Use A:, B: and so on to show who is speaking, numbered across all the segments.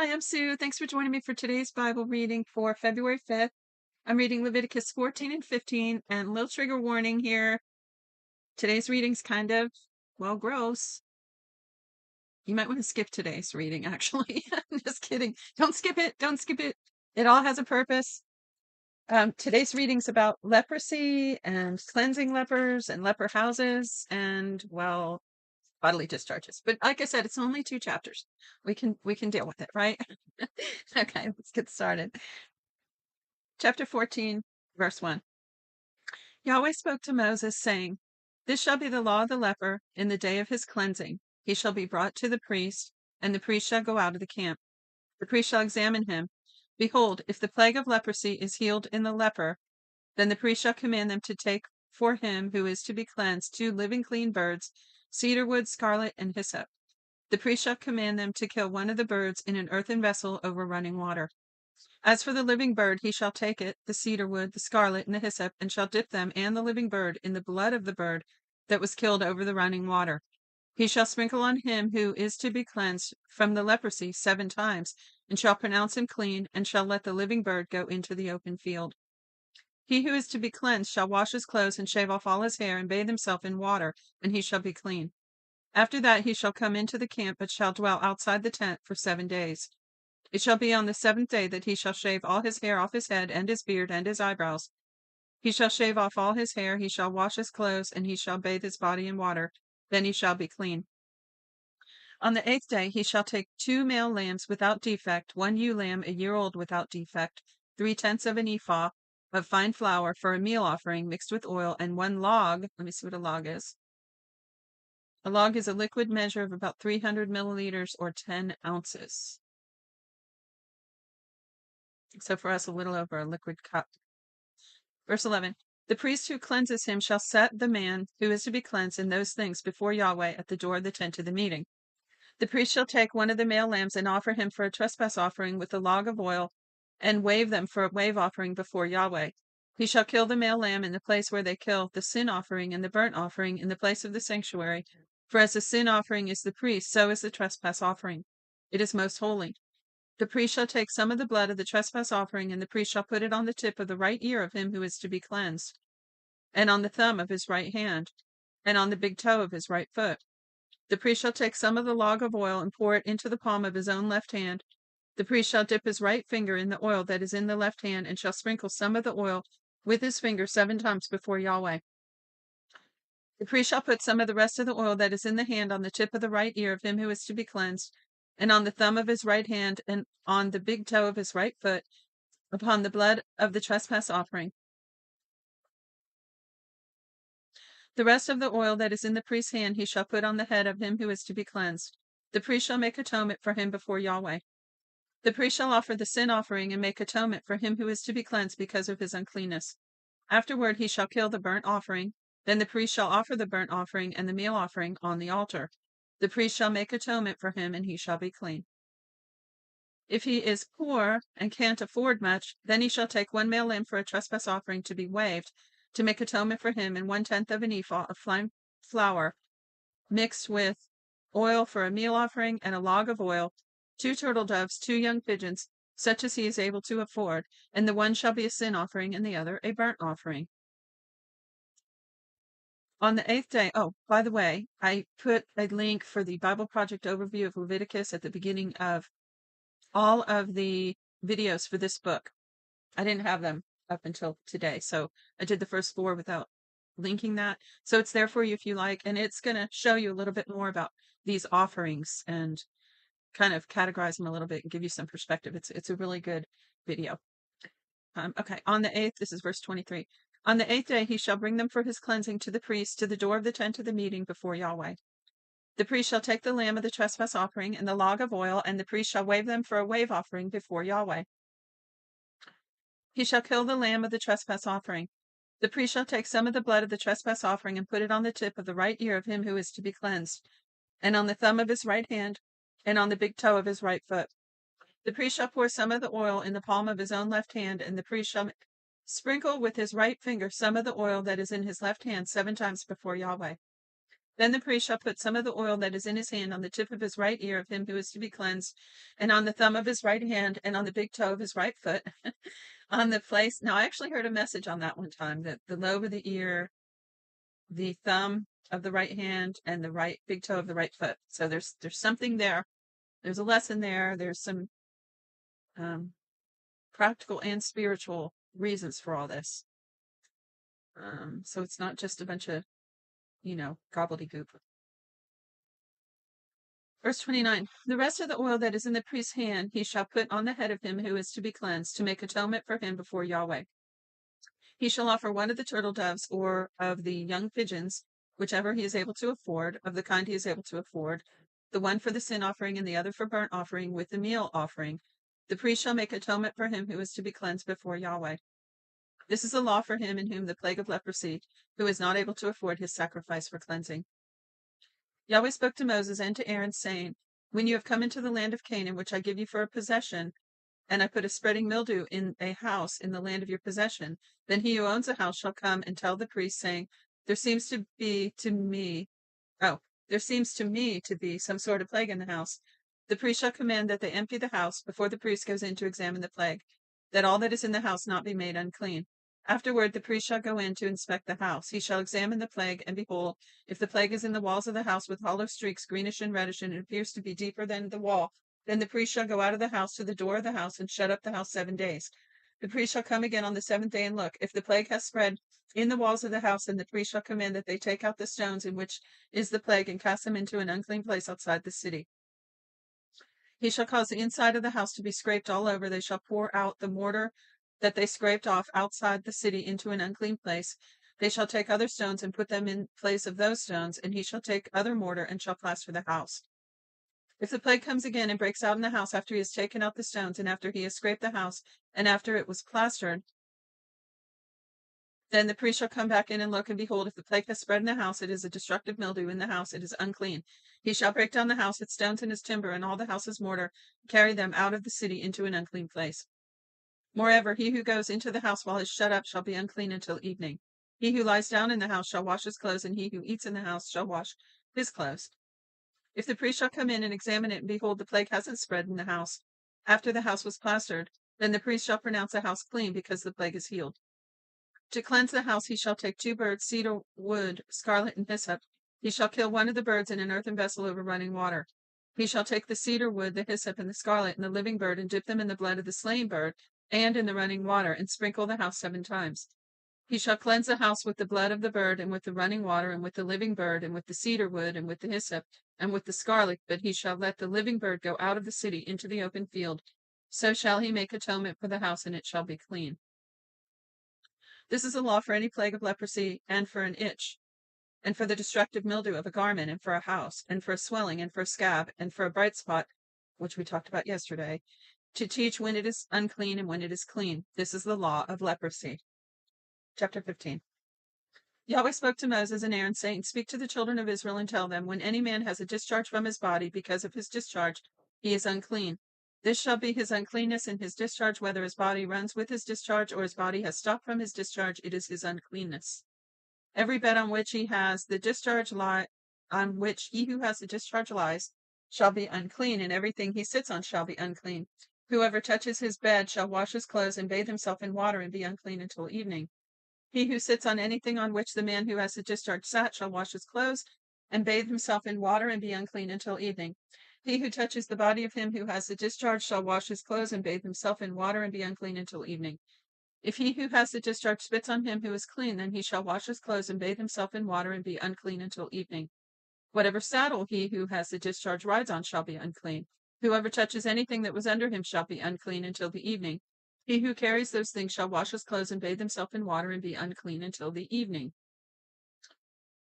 A: Hi, I'm Sue. Thanks for joining me for today's Bible reading for February 5th. I'm reading Leviticus 14 and 15, and a little trigger warning here. Today's reading's kind of, well, gross. You might want to skip today's reading, actually. I'm just kidding. Don't skip it. Don't skip it. It all has a purpose. Today's reading's about leprosy and cleansing lepers and leper houses and, well, bodily discharges. But like I said, it's only 2 chapters. We can deal with it, right? Okay, let's get started. Chapter 14, verse 1. Yahweh spoke to Moses, saying, This shall be the law of the leper in the day of his cleansing. He shall be brought to the priest, and the priest shall go out of the camp. The priest shall examine him. Behold, if the plague of leprosy is healed in the leper, then the priest shall command them to take for him who is to be cleansed 2 living clean birds, cedar wood, scarlet, and hyssop. The priest shall command them to kill one of the birds in an earthen vessel over running water. As for the living bird, he shall take it, the cedar wood, the scarlet, and the hyssop, and shall dip them and the living bird in the blood of the bird that was killed over the running water. He shall sprinkle on him who is to be cleansed from the leprosy 7 times, and shall pronounce him clean, and shall let the living bird go into the open field. He who is to be cleansed shall wash his clothes and shave off all his hair, and bathe himself in water, and he shall be clean. After that he shall come into the camp, but shall dwell outside the tent for 7 days. It shall be on the 7th day that he shall shave all his hair off his head, and his beard, and his eyebrows. He shall shave off all his hair, he shall wash his clothes, and he shall bathe his body in water. Then he shall be clean. On the 8th day he shall take 2 male lambs without defect, 1 ewe lamb a year old without defect, 3/10 of an ephah of fine flour for a meal offering mixed with oil, and 1 log. Let me see what a log is. A log is a liquid measure of about 300 milliliters or 10 ounces. So for us, a little over a liquid cup. Verse 11. The priest who cleanses him shall set the man who is to be cleansed in those things before Yahweh at the door of the tent of the meeting. The priest shall take one of the male lambs and offer him for a trespass offering with a log of oil, and wave them for a wave offering before Yahweh. He shall kill the male lamb in the place where they kill the sin offering and the burnt offering in the place of the sanctuary. For as the sin offering is the priest, so is the trespass offering. It is most holy. The priest shall take some of the blood of the trespass offering, and the priest shall put it on the tip of the right ear of him who is to be cleansed, and on the thumb of his right hand, and on the big toe of his right foot. The priest shall take some of the log of oil and pour it into the palm of his own left hand. The priest shall dip his right finger in the oil that is in the left hand, and shall sprinkle some of the oil with his finger 7 times before Yahweh. The priest shall put some of the rest of the oil that is in the hand on the tip of the right ear of him who is to be cleansed, and on the thumb of his right hand, and on the big toe of his right foot, upon the blood of the trespass offering. The rest of the oil that is in the priest's hand he shall put on the head of him who is to be cleansed. The priest shall make atonement for him before Yahweh. The priest shall offer the sin offering and make atonement for him who is to be cleansed because of his uncleanness. Afterward he shall kill the burnt offering. Then the priest shall offer the burnt offering and the meal offering on the altar. The priest shall make atonement for him, and he shall be clean. If he is poor and can't afford much, then he shall take 1 male lamb for a trespass offering to be waved, to make atonement for him, and 1/10 of an ephah of fine flour mixed with oil for a meal offering, and a log of oil, 2 turtle doves, 2 young pigeons, such as he is able to afford, and the one shall be a sin offering, and the other a burnt offering. On the 8th day, oh, by the way, I put a link for the Bible Project overview of Leviticus at the beginning of all of the videos for this book. I didn't have them up until today, so I did the first 4 without linking that. So it's there for you if you like, and it's going to show you a little bit more about these offerings and kind of categorize them a little bit and give you some perspective. It's a really good video. Okay, on the 8th, this is verse 23. On the 8th day he shall bring them for his cleansing to the priest to the door of the tent of the meeting before Yahweh. The priest shall take the lamb of the trespass offering and the log of oil, and the priest shall wave them for a wave offering before Yahweh. He shall kill the lamb of the trespass offering. The priest shall take some of the blood of the trespass offering and put it on the tip of the right ear of him who is to be cleansed, and on the thumb of his right hand, and on the big toe of his right foot. The priest shall pour some of the oil in the palm of his own left hand, and the priest shall sprinkle with his right finger some of the oil that is in his left hand 7 times before Yahweh. Then the priest shall put some of the oil that is in his hand on the tip of his right ear of him who is to be cleansed, and on the thumb of his right hand, and on the big toe of his right foot, on the place. Now, I actually heard a message on that one time that the lobe of the ear, the thumb of the right hand, and the right big toe of the right foot. So there's something there. There's a lesson there. There's some practical and spiritual reasons for all this. So it's not just a bunch of, gobbledygook. Verse 29, the rest of the oil that is in the priest's hand he shall put on the head of him who is to be cleansed, to make atonement for him before Yahweh. He shall offer one of the turtle doves or of the young pigeons, whichever he is able to afford, of the kind he is able to afford, the one for the sin offering and the other for burnt offering with the meal offering. The priest shall make atonement for him who is to be cleansed before Yahweh. This is a law for him in whom the plague of leprosy, who is not able to afford his sacrifice for cleansing. Yahweh spoke to Moses and to Aaron, saying, when you have come into the land of Canaan, which I give you for a possession, and I put a spreading mildew in a house in the land of your possession, then he who owns a house shall come and tell the priest, saying, there seems to me to be some sort of plague in the house. The priest shall command that they empty the house before the priest goes in to examine the plague, that all that is in the house not be made unclean. Afterward, the priest shall go in to inspect the house. He shall examine the plague, and behold, if the plague is in the walls of the house with hollow streaks, greenish and reddish, and it appears to be deeper than the wall, then the priest shall go out of the house to the door of the house and shut up the house 7 days. The priest shall come again on the 7th day and look. If the plague has spread in the walls of the house, then the priest shall command that they take out the stones in which is the plague and cast them into an unclean place outside the city. He shall cause the inside of the house to be scraped all over. They shall pour out the mortar that they scraped off outside the city into an unclean place. They shall take other stones and put them in place of those stones, and he shall take other mortar and shall plaster the house. If the plague comes again and breaks out in the house after he has taken out the stones, and after he has scraped the house, and after it was plastered, then the priest shall come back in and look, and behold, if the plague has spread in the house, it is a destructive mildew in the house, it is unclean. He shall break down the house, its stones and its timber, and all the house's mortar, carry them out of the city into an unclean place. Moreover, he who goes into the house while it is shut up shall be unclean until evening. He who lies down in the house shall wash his clothes, and he who eats in the house shall wash his clothes. If the priest shall come in and examine it, and behold, the plague hasn't spread in the house after the house was plastered, then the priest shall pronounce the house clean, because the plague is healed. To cleanse the house he shall take 2 birds, cedar wood, scarlet, and hyssop. He shall kill one of the birds in an earthen vessel over running water. He shall take the cedar wood, the hyssop, and the scarlet, and the living bird, and dip them in the blood of the slain bird, and in the running water, and sprinkle the house 7 times. He shall cleanse the house with the blood of the bird, and with the running water, and with the living bird, and with the cedar wood, and with the hyssop, and with the scarlet, but he shall let the living bird go out of the city into the open field. So shall he make atonement for the house, and it shall be clean. This is a law for any plague of leprosy, and for an itch, and for the destructive mildew of a garment, and for a house, and for a swelling, and for a scab, and for a bright spot, which we talked about yesterday, to teach when it is unclean and when it is clean. This is the law of leprosy. Chapter 15. Yahweh spoke to Moses and Aaron, saying, speak to the children of Israel and tell them, when any man has a discharge from his body, because of his discharge, he is unclean. This shall be his uncleanness in his discharge, whether his body runs with his discharge, or his body has stopped from his discharge, it is his uncleanness. Every bed on which he has the discharge on which he who has the discharge lies, shall be unclean, and everything he sits on shall be unclean. Whoever touches his bed shall wash his clothes and bathe himself in water and be unclean until evening. He who sits on anything on which the man who has the discharge sat shall wash his clothes and bathe himself in water and be unclean until evening. He who touches the body of him who has the discharge shall wash his clothes and bathe himself in water and be unclean until evening. If he who has the discharge spits on him who is clean, then he shall wash his clothes and bathe himself in water and be unclean until evening. Whatever saddle he who has the discharge rides on shall be unclean. Whoever touches anything that was under him shall be unclean until the evening. He who carries those things shall wash his clothes and bathe himself in water and be unclean until the evening.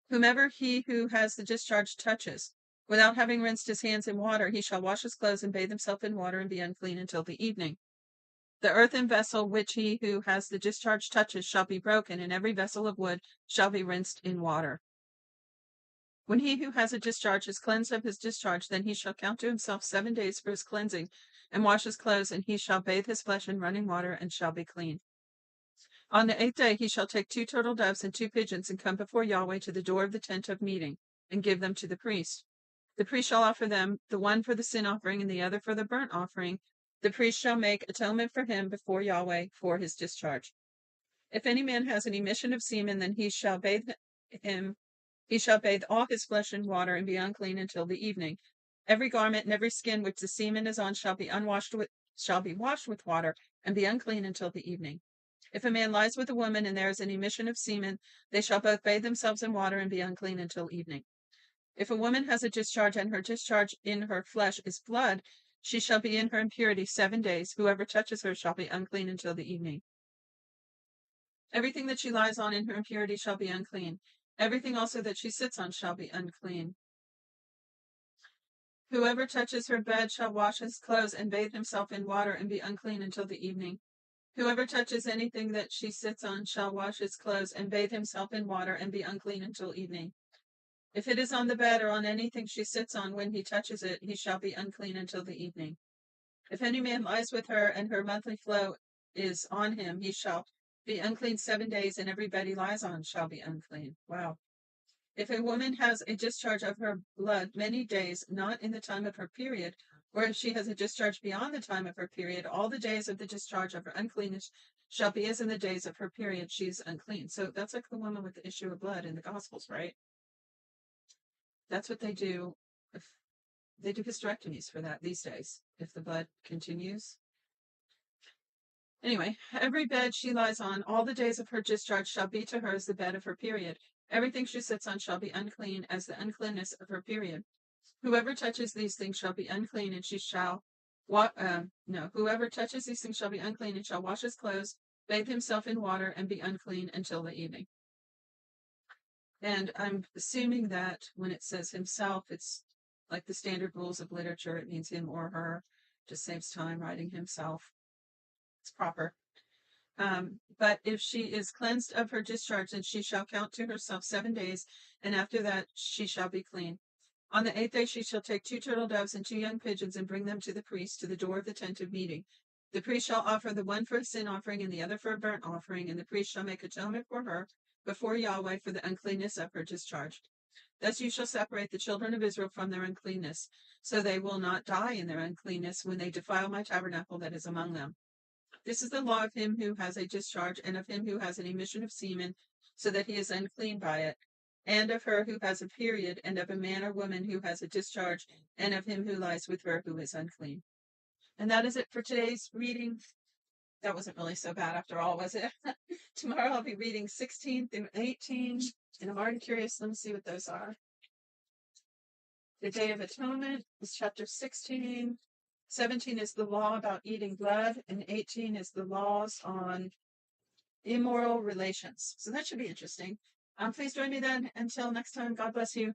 A: Whomever he who has the discharge touches, without having rinsed his hands in water, he shall wash his clothes and bathe himself in water and be unclean until the evening. The earthen vessel which he who has the discharge touches shall be broken, and every vessel of wood shall be rinsed in water. When he who has a discharge is cleansed of his discharge, then he shall count to himself 7 days for his cleansing, and wash his clothes, and he shall bathe his flesh in running water, and shall be clean. On the 8th day he shall take 2 turtle doves and 2 pigeons, and come before Yahweh to the door of the tent of meeting. and give them to the priest. The priest shall offer them, the one for the sin offering and the other for the burnt offering. The priest shall make atonement for him before Yahweh for his discharge. If any man has an emission of semen, then he shall bathe all his flesh in water and be unclean until the evening. Every garment and every skin which the semen is on shall be washed with water and be unclean until the evening. If a man lies with a woman and there is an emission of semen, they shall both bathe themselves in water and be unclean until evening. If a woman has a discharge and her discharge in her flesh is blood, she shall be in her impurity 7 days. Whoever touches her shall be unclean until the evening. Everything that she lies on in her impurity shall be unclean. Everything also that she sits on shall be unclean. Whoever touches her bed shall wash his clothes and bathe himself in water and be unclean until the evening. Whoever touches anything that she sits on shall wash his clothes and bathe himself in water and be unclean until evening. If it is on the bed or on anything she sits on, when he touches it, he shall be unclean until the evening. If any man lies with her and her monthly flow is on him, he shall be unclean 7 days, and every bed he lies on shall be unclean. Wow. If a woman has a discharge of her blood many days, not in the time of her period, or if she has a discharge beyond the time of her period, all the days of the discharge of her uncleanness shall be as in the days of her period. She is unclean. So that's like the woman with the issue of blood in the Gospels, right? That's what they do. If they do hysterectomies for that these days, if the blood continues. Anyway, every bed she lies on, all the days of her discharge shall be to her as the bed of her period. Everything she sits on shall be unclean as the uncleanness of her period. Whoever touches these things shall be unclean, and whoever touches these things shall be unclean and shall wash his clothes, bathe himself in water, and be unclean until the evening. And I'm assuming that when it says himself, it's like the standard rules of literature. It means him or her. Just saves time writing himself. It's proper. But if she is cleansed of her discharge, then she shall count to herself 7 days, and after that she shall be clean. On the 8th day she shall take 2 turtle doves and 2 young pigeons and bring them to the priest to the door of the tent of meeting. The priest shall offer the one for a sin offering and the other for a burnt offering, and the priest shall make atonement for her before Yahweh for the uncleanness of her discharge. Thus you shall separate the children of Israel from their uncleanness, so they will not die in their uncleanness when they defile my tabernacle that is among them. This is the law of him who has a discharge, and of him who has an emission of semen, so that he is unclean by it, and of her who has a period, and of a man or woman who has a discharge, and of him who lies with her who is unclean. And that is it for today's reading. That wasn't really so bad after all, was it? Tomorrow I'll be reading 16 through 18, and I'm already curious. Let me see what those are. The Day of Atonement is chapter 16. 17 is the law about eating blood, and 18 is the laws on immoral relations. So that should be interesting. Please join me then. Until next time, God bless you.